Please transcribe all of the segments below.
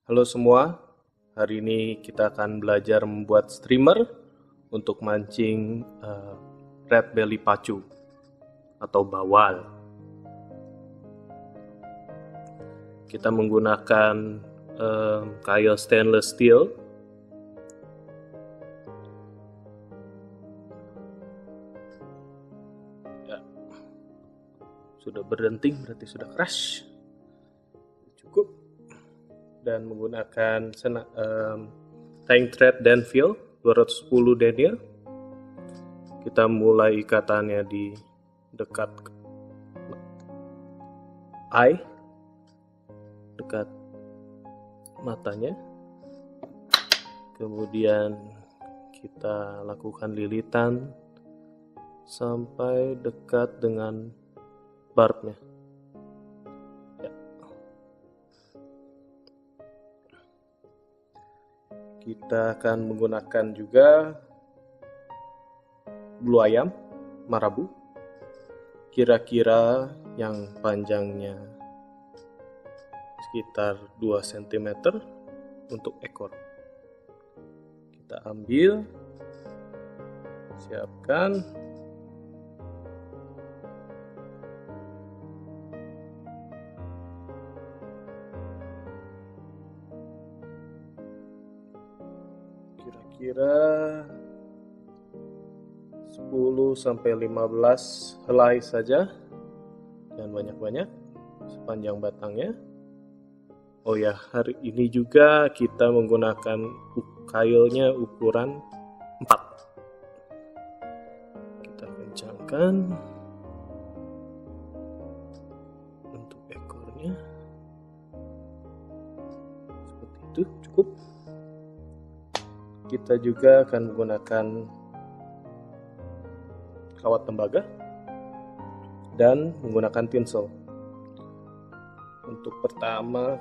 Halo semua, hari ini kita akan belajar membuat streamer untuk mancing red belly pacu atau bawal. Kita menggunakan kail stainless steel. Ya. Sudah berdenting berarti sudah crash. Cukup. Dan menggunakan tying thread Danville 210 denier. Kita mulai ikatannya di dekat eye, dekat matanya. Kemudian kita lakukan lilitan sampai dekat dengan barbnya. Kita akan menggunakan juga bulu ayam marabu, kira-kira yang panjangnya sekitar 2 cm untuk ekor. Kita ambil, siapkan, kira-kira 10-15 helai saja, jangan banyak-banyak, sepanjang batangnya. Oh ya, hari ini juga kita menggunakan kailnya ukuran 4. Kita kencangkan untuk ekornya, seperti itu, cukup. Kita juga akan menggunakan kawat tembaga dan menggunakan tinsel. Untuk pertama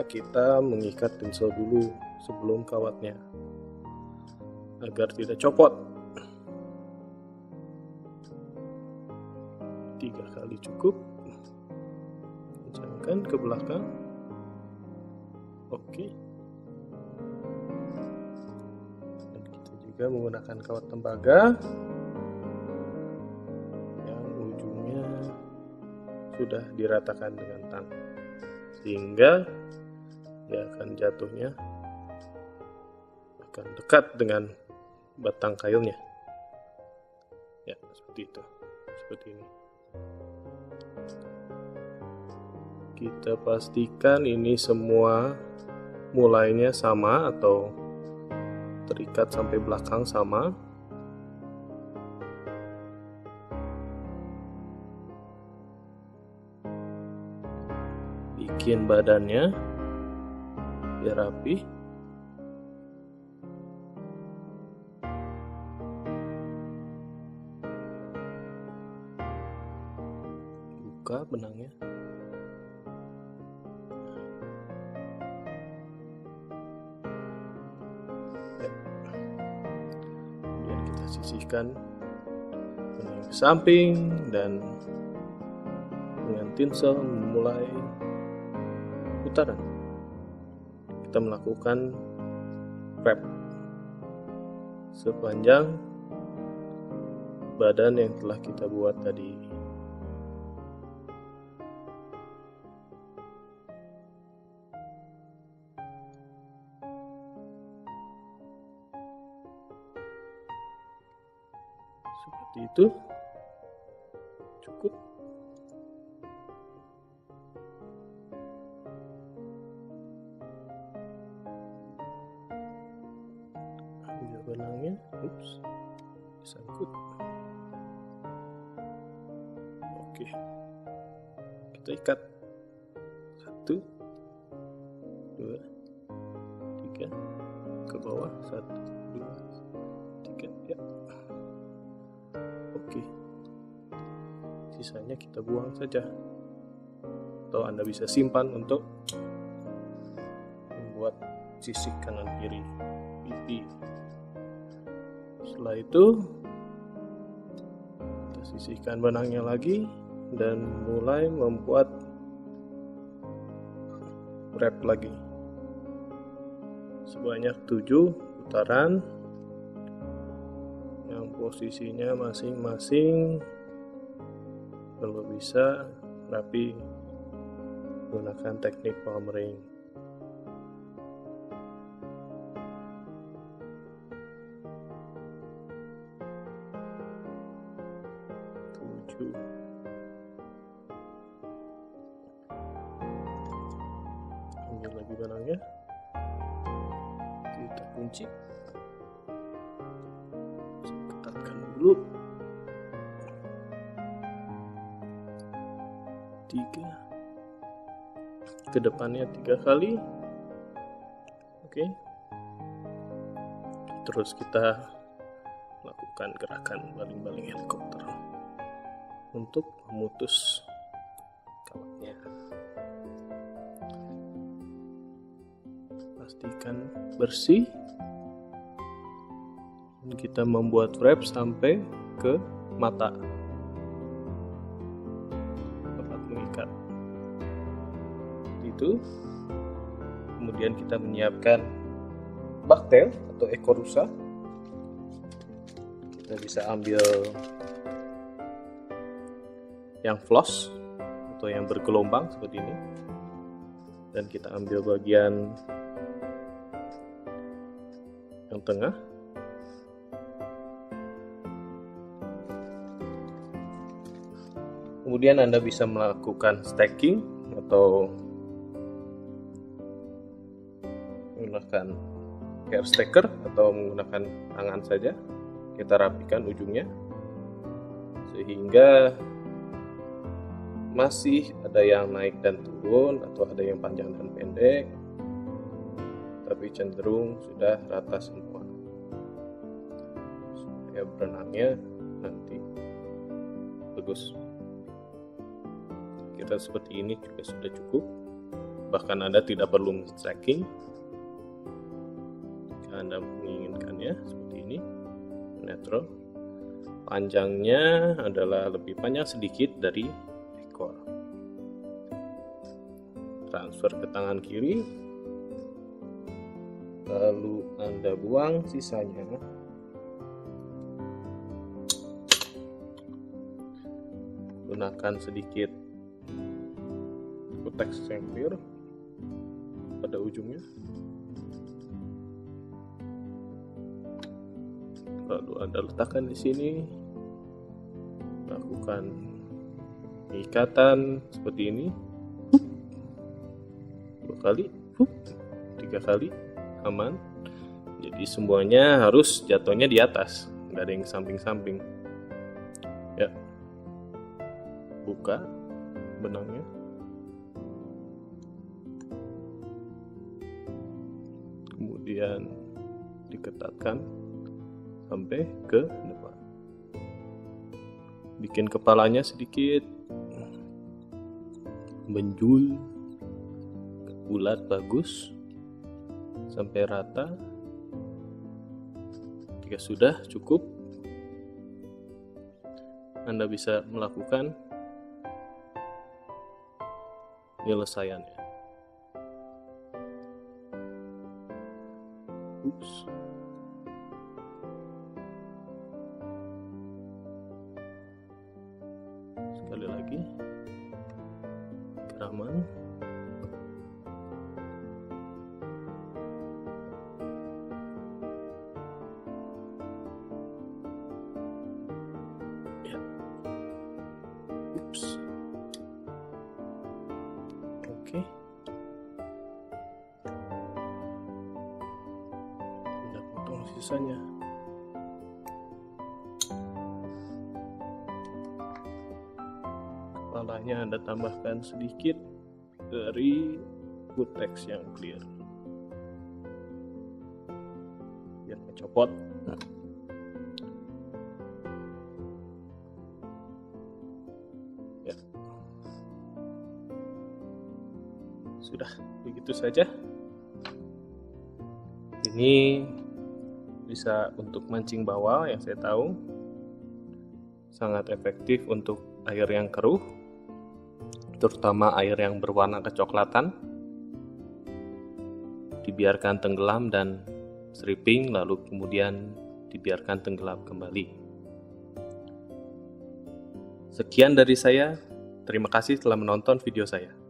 kita mengikat tinsel dulu sebelum kawatnya agar tidak copot. 3 kali cukup. Kencangkan ke belakang. Oke. Dan kita juga menggunakan kawat tembaga yang ujungnya sudah diratakan dengan tangan, sehingga dia akan jatuhnya akan dekat dengan batang kailnya. Ya, seperti itu. Seperti ini. Kita pastikan ini semua mulainya sama atau terikat sampai belakang sama. Bikin badannya biar rapi. Buka benangnya. Kemudian kita sisihkan benang ke samping dan dengan tinsel memulai putaran. Kita melakukan wrap sepanjang badan yang telah kita buat tadi. Seperti itu. Cukup. Ambil benangnya, disangkut. Oke, kita ikat 1, 2, 3 ke bawah, 1, 2, 3, ya. Oke, sisanya kita buang saja, atau Anda bisa simpan untuk membuat sisik kanan kiri pipi. Setelah itu kita sisihkan benangnya lagi dan mulai membuat wrap lagi. sebanyak 7 putaran yang posisinya masing-masing kalau bisa rapi menggunakan teknik palm ring. Ambil lagi benangnya, kita kunci, ketatkan dulu. 3 ke depannya 3 kali. Oke. Terus kita lakukan gerakan baling-baling helikopter untuk memutus kawatnya. Pastikan bersih. Dan kita membuat wrap sampai ke mata tempat mengikat. Itu. Kemudian kita menyiapkan baktel atau ekor rusa. Kita bisa ambil yang floss atau yang bergelombang seperti ini, dan kita ambil bagian yang tengah. Kemudian Anda bisa melakukan stacking atau menggunakan hair stacker atau menggunakan tangan saja. Kita rapikan ujungnya sehingga masih ada yang naik dan turun atau ada yang panjang dan pendek, tapi cenderung sudah rata semua supaya berenangnya nanti bagus. Kita seperti ini juga sudah cukup, bahkan Anda tidak perlu stacking jika Anda menginginkannya seperti ini. Netral, panjangnya adalah lebih panjang sedikit dari ekor. Transfer ke tangan kiri, lalu Anda buang sisanya. Gunakan sedikit kutex yang clear pada ujungnya, lalu Anda letakkan di sini. Lakukan ikatan seperti ini 2 kali, 3 kali, aman. Jadi semuanya harus jatuhnya di atas, nggak ada yang samping-samping. Ya, buka benangnya. Kemudian diketatkan sampai ke depan. Bikin kepalanya sedikit menjul, bulat bagus sampai rata. Jika sudah cukup, Anda bisa melakukan penyelesaiannya. Sekali lagi, geraman. Ya. Oke. Anda potong sisanya. Kepalanya Anda tambahkan sedikit dari kutex yang clear biar kecopot. Ya. Sudah, begitu saja. Ini bisa untuk mancing bawal, yang saya tahu sangat efektif untuk air yang keruh, terutama air yang berwarna kecoklatan. dibiarkan tenggelam dan stripping, lalu kemudian dibiarkan tenggelam kembali. Sekian dari saya, terima kasih telah menonton video saya.